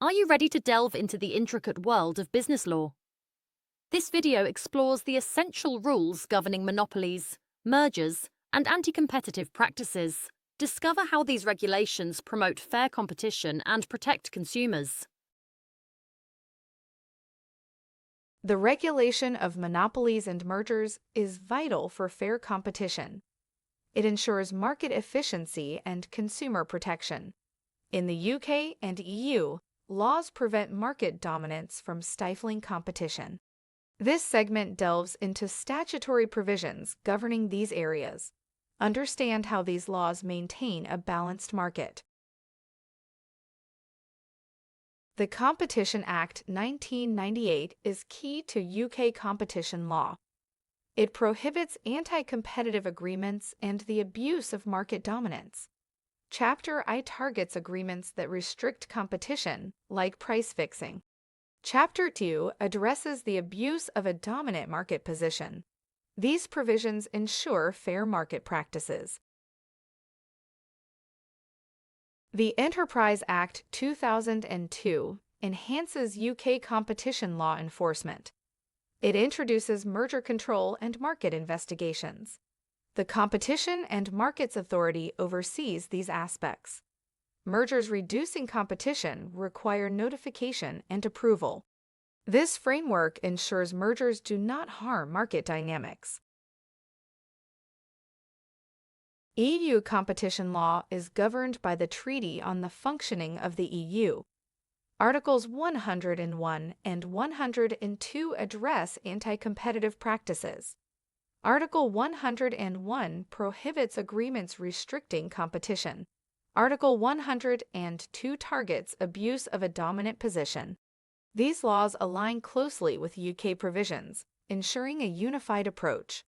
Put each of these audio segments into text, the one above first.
Are you ready to delve into the intricate world of business law? This video explores the essential rules governing monopolies, mergers, and anti-competitive practices. Discover how these regulations promote fair competition and protect consumers. The regulation of monopolies and mergers is vital for fair competition. It ensures market efficiency and consumer protection. In the UK and EU, laws prevent market dominance from stifling competition. This segment delves into statutory provisions governing these areas. Understand how these laws maintain a balanced market. The Competition Act 1998 is key to UK competition law. It prohibits anti-competitive agreements and the abuse of market dominance. Chapter I targets agreements that restrict competition, like price fixing. Chapter 2 addresses the abuse of a dominant market position. These provisions ensure fair market practices. The Enterprise Act 2002 enhances UK competition law enforcement. It introduces merger control and market investigations. The Competition and Markets Authority oversees these aspects. Mergers reducing competition require notification and approval. This framework ensures mergers do not harm market dynamics. EU competition law is governed by the Treaty on the Functioning of the EU. Articles 101 and 102 address anti-competitive practices. Article 101 prohibits agreements restricting competition. Article 102 targets abuse of a dominant position. These laws align closely with UK provisions, ensuring a unified approach.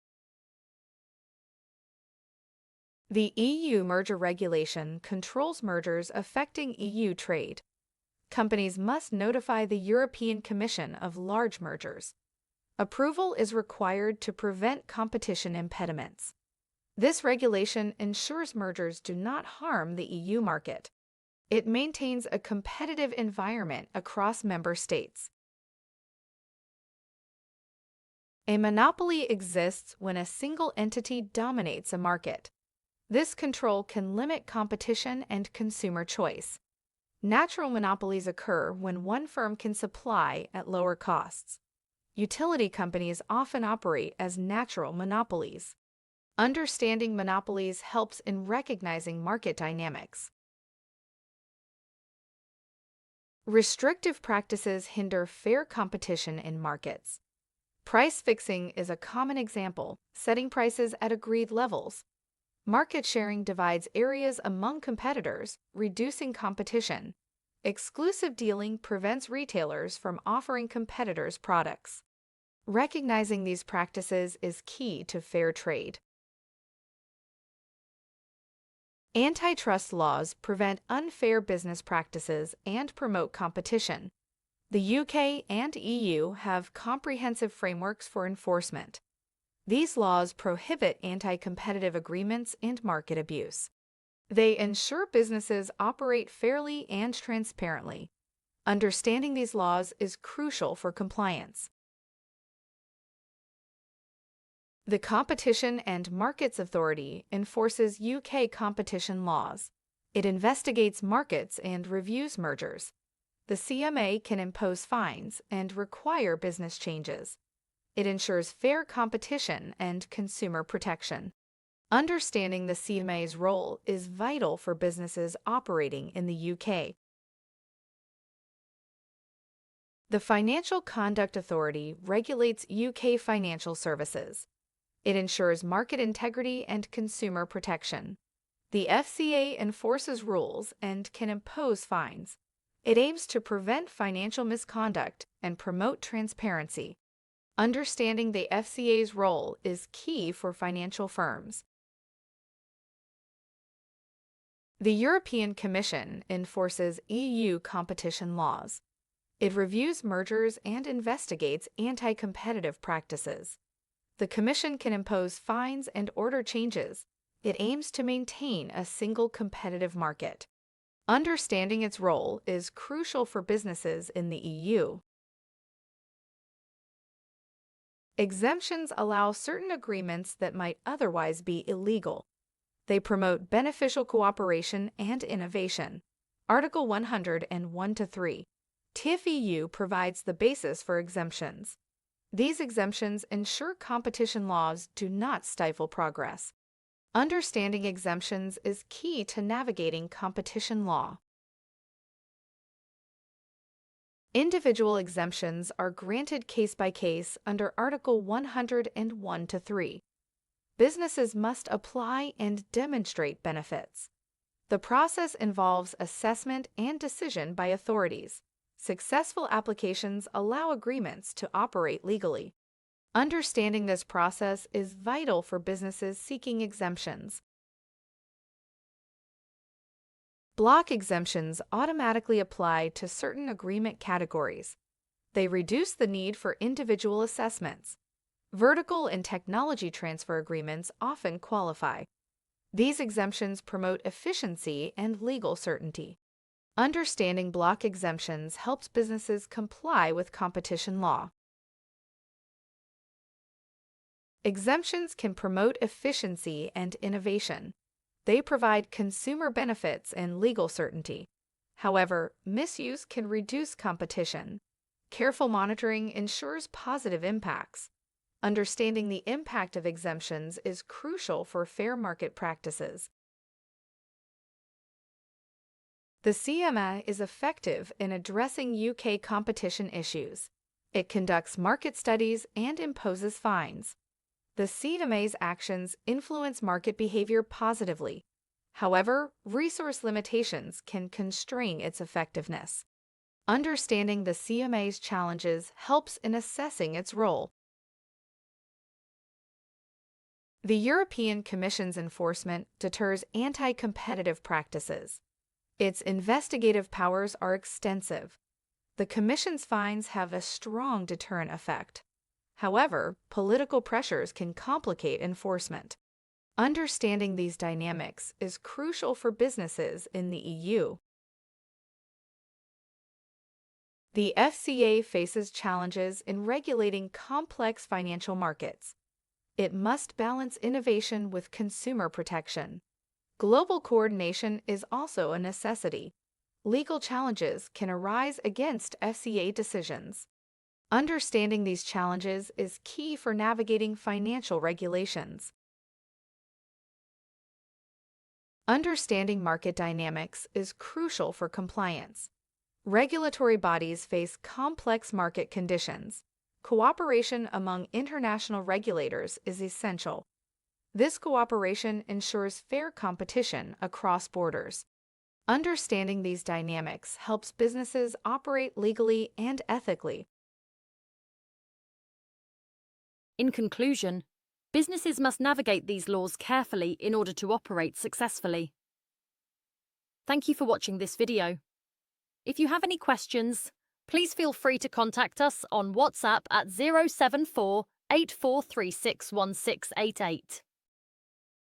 The EU merger regulation controls mergers affecting EU trade. Companies must notify the European Commission of large mergers. Approval is required to prevent competition impediments. This regulation ensures mergers do not harm the EU market. It maintains a competitive environment across member states. A monopoly exists when a single entity dominates a market. This control can limit competition and consumer choice. Natural monopolies occur when one firm can supply at lower costs. Utility companies often operate as natural monopolies. Understanding monopolies helps in recognizing market dynamics. Restrictive practices hinder fair competition in markets. Price fixing is a common example, setting prices at agreed levels. Market sharing divides areas among competitors, reducing competition. Exclusive dealing prevents retailers from offering competitors' products. Recognizing these practices is key to fair trade. Antitrust laws prevent unfair business practices and promote competition. The UK and EU have comprehensive frameworks for enforcement. These laws prohibit anti-competitive agreements and market abuse. They ensure businesses operate fairly and transparently. Understanding these laws is crucial for compliance. The Competition and Markets Authority enforces UK competition laws. It investigates markets and reviews mergers. The CMA can impose fines and require business changes. It ensures fair competition and consumer protection. Understanding the CMA's role is vital for businesses operating in the UK. The Financial Conduct Authority regulates UK financial services. It ensures market integrity and consumer protection. The FCA enforces rules and can impose fines. It aims to prevent financial misconduct and promote transparency. Understanding the FCA's role is key for financial firms. The European Commission enforces EU competition laws. It reviews mergers and investigates anti-competitive practices. The Commission can impose fines and order changes. It aims to maintain a single competitive market. Understanding its role is crucial for businesses in the EU. Exemptions allow certain agreements that might otherwise be illegal. They promote beneficial cooperation and innovation. Article 101-3. TIF-EU provides the basis for exemptions. These exemptions ensure competition laws do not stifle progress. Understanding exemptions is key to navigating competition law. Individual exemptions are granted case by case under Article 101-3. Businesses must apply and demonstrate benefits. The process involves assessment and decision by authorities. Successful applications allow agreements to operate legally. Understanding this process is vital for businesses seeking exemptions. Block exemptions automatically apply to certain agreement categories. They reduce the need for individual assessments. Vertical and technology transfer agreements often qualify. These exemptions promote efficiency and legal certainty. Understanding block exemptions helps businesses comply with competition law. Exemptions can promote efficiency and innovation. They provide consumer benefits and legal certainty. However, misuse can reduce competition. Careful monitoring ensures positive impacts. Understanding the impact of exemptions is crucial for fair market practices. The CMA is effective in addressing UK competition issues. It conducts market studies and imposes fines. The CMA's actions influence market behavior positively. However, resource limitations can constrain its effectiveness. Understanding the CMA's challenges helps in assessing its role. The European Commission's enforcement deters anti-competitive practices. Its investigative powers are extensive. The Commission's fines have a strong deterrent effect. However, political pressures can complicate enforcement. Understanding these dynamics is crucial for businesses in the EU. The FCA faces challenges in regulating complex financial markets. It must balance innovation with consumer protection. Global coordination is also a necessity. Legal challenges can arise against FCA decisions. Understanding these challenges is key for navigating financial regulations. Understanding market dynamics is crucial for compliance. Regulatory bodies face complex market conditions. Cooperation among international regulators is essential. This cooperation ensures fair competition across borders. Understanding these dynamics helps businesses operate legally and ethically. In conclusion, businesses must navigate these laws carefully in order to operate successfully. Thank you for watching this video. If you have any questions, please feel free to contact us on WhatsApp at 074 8436 1688.